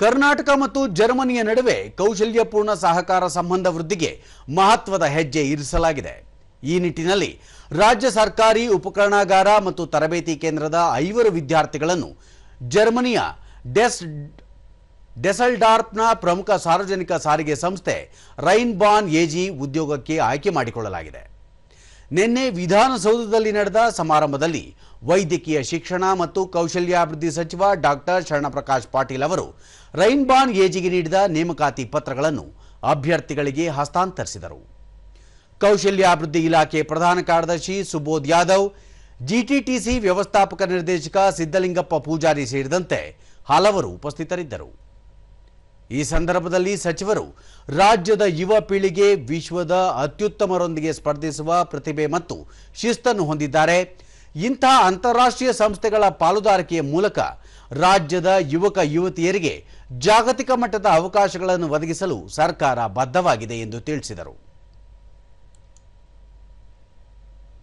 ಕರ್ನಾಟಕ ಮತ್ತು ಜರ್ಮನಿಯ ನಡುವೆ ಕೌಶಲ್ಯಪೂರ್ಣ ಸಹಕಾರ ಸಂಬಂಧ ವೃದ್ಧಿಗೆ ಮಹತ್ವದ ಹೆಜ್ಜೆ ಇರಿಸಲಾಗಿದೆ. ಈ ನಿಟ್ಟಿನಲ್ಲಿ ರಾಜ್ಯ ಸರ್ಕಾರಿ ಉಪಕರಣಾಗಾರ ಮತ್ತು ತರಬೇತಿ ಕೇಂದ್ರದ 5 ವಿದ್ಯಾರ್ಥಿಗಳನ್ನು ಜರ್ಮನಿಯ ಡೆಸಲ್ಡಾರ್ಫ್ನ ಪ್ರಮುಖ ಸಾರ್ವಜನಿಕ ಸಾರಿಗೆ ಸಂಸ್ಥೆ ರೈನ್ಬಾನ್ ಎಜಿ ಉದ್ಯೋಗಕ್ಕೆ ಆಯ್ಕೆ ಮಾಡಿಕೊಳ್ಳಲಾಗಿದೆ. ನಿನ್ನೆ ವಿಧಾನಸೌಧದಲ್ಲಿ ನಡೆದ ಸಮಾರಂಭದಲ್ಲಿ ವೈದ್ಯಕೀಯ ಶಿಕ್ಷಣ ಮತ್ತು ಕೌಶಲ್ಯಾಭಿವೃದ್ಧಿ ಸಚಿವ ಡಾಕ್ಟರ್ ಶರಣಪ್ರಕಾಶ್ ಪಾಟೀಲ್ ಅವರು ರೈನ್ಬಾನ್ ಎಜಿಗೆ ನೀಡಿದ ನೇಮಕಾತಿ ಪತ್ರಗಳನ್ನು ಅಭ್ಯರ್ಥಿಗಳಿಗೆ ಹಸ್ತಾಂತರಿಸಿದರು. ಕೌಶಲ್ಯಾಭಿವೃದ್ಧಿ ಇಲಾಖೆ ಪ್ರಧಾನ ಕಾರ್ಯದರ್ಶಿ ಸುಬೋಧ್ ಯಾದವ್, ಜಿಟಿಟಿಸಿ ವ್ಯವಸ್ಥಾಪಕ ನಿರ್ದೇಶಕ ಸಿದ್ದಲಿಂಗಪ್ಪ ಪೂಜಾರಿ ಸೇರಿದಂತೆ ಹಲವರು ಉಪಸ್ಥಿತರಿದ್ದರು. ಈ ಸಂದರ್ಭದಲ್ಲಿ ಸಚಿವರು ರಾಜ್ಯದ ಯುವ ಪೀಳಿಗೆ ವಿಶ್ವದ ಅತ್ಯುತ್ತಮರೊಂದಿಗೆ ಸ್ಪರ್ಧಿಸುವ ಪ್ರತಿಭೆ ಮತ್ತು ಶಿಸ್ತನ್ನು ಹೊಂದಿದ್ದಾರೆ. ಇಂಥ ಅಂತಾರಾಷ್ಟ್ರೀಯ ಸಂಸ್ಥೆಗಳ ಪಾಲುದಾರಿಕೆಯ ಮೂಲಕ ರಾಜ್ಯದ ಯುವಕ ಯುವತಿಯರಿಗೆ ಜಾಗತಿಕ ಮಟ್ಟದ ಅವಕಾಶಗಳನ್ನು ಒದಗಿಸಲು ಸರ್ಕಾರ ಬದ್ಧವಾಗಿದೆ ಎಂದು ತಿಳಿಸಿದರು.